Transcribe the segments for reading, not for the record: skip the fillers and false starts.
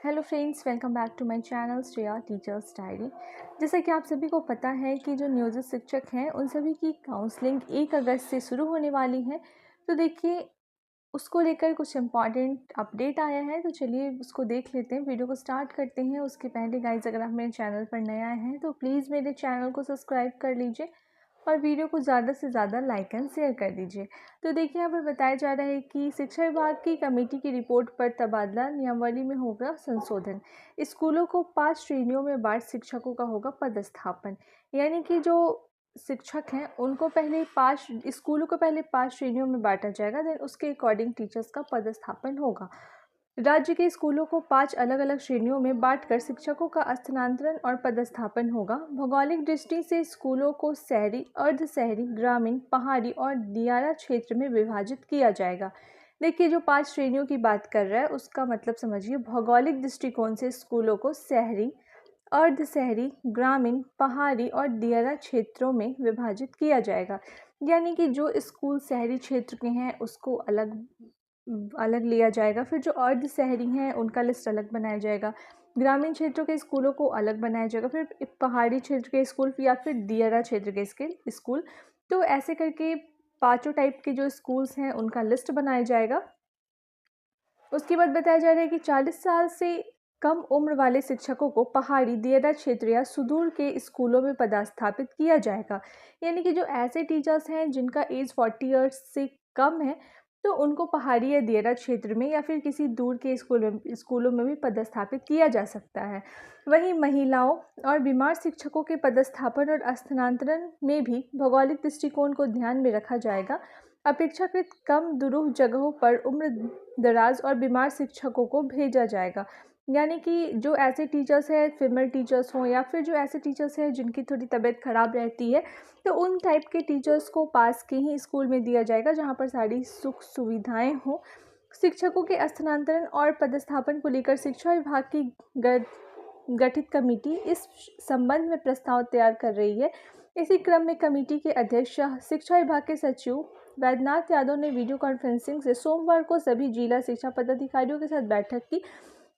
Hello friends, welcome back to my channel Shreya teachers diary. जैसा कि आप सभी को पता है कि जो नियोजित शिक्षक हैं उन सभी की काउंसलिंग 1 अगस्त से शुरू होने वाली है। तो देखिए, उसको लेकर कुछ इम्पॉर्टेंट अपडेट आया है, तो चलिए उसको देख लेते हैं। वीडियो को स्टार्ट करते हैं। उसके पहले गाइज, अगर आप मेरे चैनल पर नए आए हैं तो प्लीज़ मेरे चैनल को सब्सक्राइब कर लीजिए और वीडियो को ज़्यादा से ज़्यादा लाइक एंड शेयर कर दीजिए। तो देखिए, यहाँ पर बताया जा रहा है कि शिक्षा विभाग की कमेटी की रिपोर्ट पर तबादला नियमावली में होगा संशोधन। स्कूलों को 5 श्रेणियों में बांट शिक्षकों का होगा पदस्थापन। यानी कि जो शिक्षक हैं उनको पहले 5 स्कूलों को पहले 5 श्रेणियों में बांटा जाएगा, देन उसके अकॉर्डिंग टीचर्स का पदस्थापन होगा। राज्य के स्कूलों को 5 अलग अलग श्रेणियों में बांटकर शिक्षकों का स्थानांतरण और पदस्थापन होगा। भौगोलिक दृष्टि से स्कूलों को शहरी, अर्ध शहरी, ग्रामीण, पहाड़ी और दियारा क्षेत्र में विभाजित किया जाएगा। देखिए, जो 5 श्रेणियों की बात कर रहा है उसका मतलब समझिए। भौगोलिक दृष्टिकोण से स्कूलों को शहरी, अर्ध शहरी, ग्रामीण, पहाड़ी और दियारा क्षेत्रों में विभाजित किया जाएगा। यानी कि जो स्कूल शहरी क्षेत्र के हैं उसको अलग अलग लिया जाएगा। फिर जो अर्ध शहरी हैं उनका लिस्ट अलग बनाया जाएगा। ग्रामीण क्षेत्रों के स्कूलों को अलग बनाया जाएगा। फिर पहाड़ी क्षेत्र के स्कूल या फिर दियारा क्षेत्र के स्कूल। तो ऐसे करके 5 टाइप के जो स्कूल्स हैं उनका लिस्ट बनाया जाएगा। उसके बाद बताया जा रहा है कि 40 साल से कम उम्र वाले शिक्षकों को पहाड़ी, दियारा क्षेत्र या सुदूर के स्कूलों में पदस्थापित किया जाएगा। यानी कि जो ऐसे टीचर्स हैं जिनका एज 40 ईयर्स से कम है, तो उनको पहाड़ी या दियारा क्षेत्र में या फिर किसी दूर के स्कूलों में भी पदस्थापित किया जा सकता है। वहीं महिलाओं और बीमार शिक्षकों के पदस्थापन और स्थानांतरण में भी भौगोलिक दृष्टिकोण को ध्यान में रखा जाएगा। अपेक्षाकृत कम दुरूह जगहों पर उम्र दराज और बीमार शिक्षकों को भेजा जाएगा। यानी कि जो ऐसे टीचर्स हैं, फीमेल टीचर्स हों या फिर जो ऐसे टीचर्स हैं जिनकी थोड़ी तबीयत ख़राब रहती है, तो उन टाइप के टीचर्स को पास के ही स्कूल में दिया जाएगा जहाँ पर सारी सुख सुविधाएं हों। शिक्षकों के स्थानांतरण और पदस्थापन को लेकर शिक्षा विभाग की गठित कमेटी इस संबंध में प्रस्ताव तैयार कर रही है। इसी क्रम में कमेटी के अध्यक्ष शिक्षा विभाग के सचिव वैद्यनाथ यादव ने वीडियो कॉन्फ्रेंसिंग से सोमवार को सभी जिला शिक्षा पदाधिकारियों के साथ बैठक की।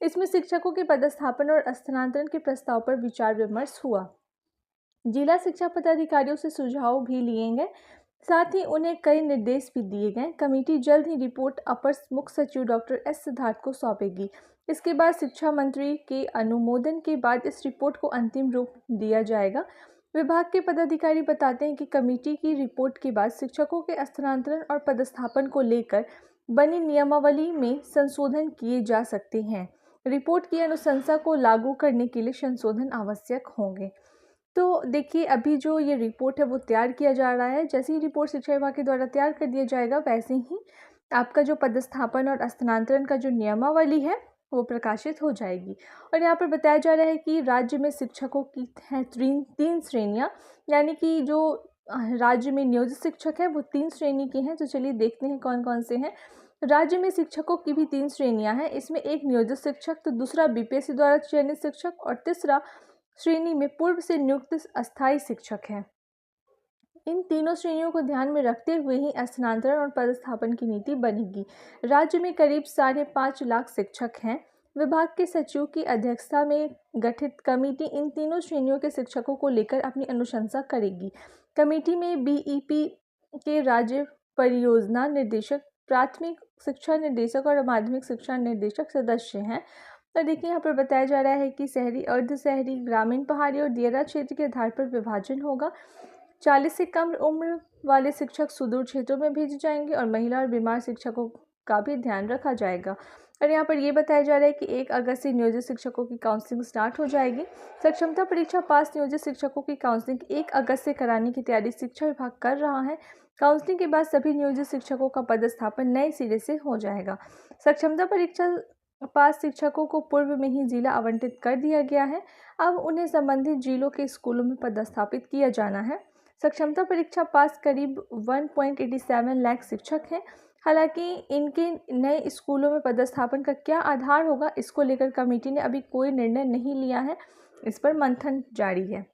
इसमें शिक्षकों के पदस्थापन और स्थानांतरण के प्रस्ताव पर विचार विमर्श हुआ। जिला शिक्षा पदाधिकारियों से सुझाव भी लिए गए, साथ ही उन्हें कई निर्देश भी दिए गए। कमेटी जल्द ही रिपोर्ट अपर मुख्य सचिव डॉक्टर एस सिद्धार्थ को सौंपेगी। इसके बाद शिक्षा मंत्री के अनुमोदन के बाद इस रिपोर्ट को अंतिम रूप दिया जाएगा। विभाग के पदाधिकारी बताते हैं कि कमेटी की रिपोर्ट के बाद शिक्षकों के स्थानांतरण और पदस्थापन को लेकर बनी नियमावली में संशोधन किए जा सकते हैं। रिपोर्ट की अनुशंसा को लागू करने के लिए संशोधन आवश्यक होंगे। तो देखिए, अभी जो ये रिपोर्ट है वो तैयार किया जा रहा है। जैसे ही रिपोर्ट शिक्षा विभाग के द्वारा तैयार कर दिया जाएगा, वैसे ही आपका जो पदस्थापन और स्थानांतरण का जो नियमावली है वो प्रकाशित हो जाएगी। और यहाँ पर बताया जा रहा है कि राज्य में शिक्षकों की हैं 3 श्रेणियाँ। यानी कि जो राज्य में नियोजित शिक्षक है वो 3 श्रेणी के हैं। तो चलिए देखते हैं कौन कौन से हैं। राज्य में शिक्षकों की भी 3 श्रेणियाँ हैं। इसमें एक नियोजित शिक्षक, तो दूसरा बीपीएससी द्वारा चयनित शिक्षक और तीसरा श्रेणी में पूर्व से नियुक्त अस्थायी शिक्षक है। इन तीनों श्रेणियों को ध्यान में रखते हुए ही स्थानांतरण और पदस्थापन की नीति बनेगी। राज्य में करीब 5.5 लाख शिक्षक हैं। विभाग के सचिव की अध्यक्षता में गठित कमेटी इन तीनों श्रेणियों के शिक्षकों को लेकर अपनी अनुशंसा करेगी। कमेटी में बीईपी के राज्य परियोजना निदेशक, प्राथमिक शिक्षा निदेशक और माध्यमिक शिक्षा निदेशक सदस्य हैं। तो देखिए, यहाँ पर बताया जा रहा है कि शहरी, अर्ध शहरी, ग्रामीण, पहाड़ी और दियारा क्षेत्र के आधार पर विभाजन होगा। 40 से कम उम्र वाले शिक्षक सुदूर क्षेत्रों में भेजे जाएंगे और महिला और बीमार शिक्षकों का भी ध्यान रखा जाएगा। और यहाँ पर ये बताया जा रहा है कि 1 अगस्त से नियोजित शिक्षकों की काउंसलिंग स्टार्ट हो जाएगी। सक्षमता परीक्षा पास नियोजित शिक्षकों की काउंसलिंग 1 अगस्त से कराने की तैयारी शिक्षा विभाग कर रहा है। काउंसलिंग के बाद सभी नियोजित शिक्षकों का पदस्थापन नए सिरे से हो जाएगा। सक्षमता परीक्षा पास शिक्षकों को पूर्व में ही जिला आवंटित कर दिया गया है। अब उन्हें संबंधित जिलों के स्कूलों में पदस्थापित किया जाना है। सक्षमता परीक्षा पास करीब 1.87 लाख शिक्षक हैं। हालांकि इनके नए स्कूलों में पदस्थापन का क्या आधार होगा, इसको लेकर कमेटी ने अभी कोई निर्णय नहीं लिया है। इस पर मंथन जारी है।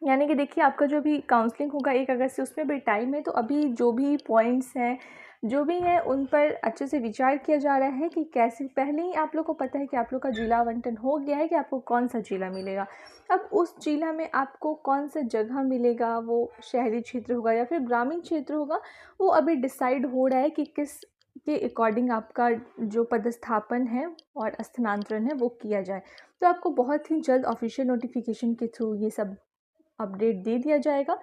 यानी कि देखिए, आपका जो भी काउंसलिंग होगा 1 अगस्त से, उसमें भी टाइम है। तो अभी जो भी पॉइंट्स हैं, जो भी हैं उन पर अच्छे से विचार किया जा रहा है कि कैसे। पहले ही आप लोग को पता है कि आप लोग का जिला आवंटन हो गया है कि आपको कौन सा जिला मिलेगा। अब उस जिला में आपको कौन सा जगह मिलेगा, वो शहरी क्षेत्र होगा या फिर ग्रामीण क्षेत्र होगा, वो अभी डिसाइड हो रहा है कि किस के अकॉर्डिंग आपका जो पदस्थापन है और स्थानांतरण है वो किया जाए। तो आपको बहुत ही जल्द ऑफिशियल नोटिफिकेशन के थ्रू ये सब अपडेट दे दिया जाएगा।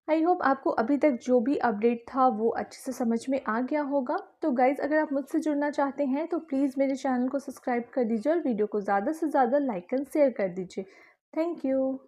आई होप आपको अभी तक जो भी अपडेट था वो अच्छे से समझ में आ गया होगा। तो गाइज़, अगर आप मुझसे जुड़ना चाहते हैं तो प्लीज़ मेरे चैनल को सब्सक्राइब कर दीजिए और वीडियो को ज़्यादा से ज़्यादा लाइक एंड शेयर कर दीजिए। Thank you.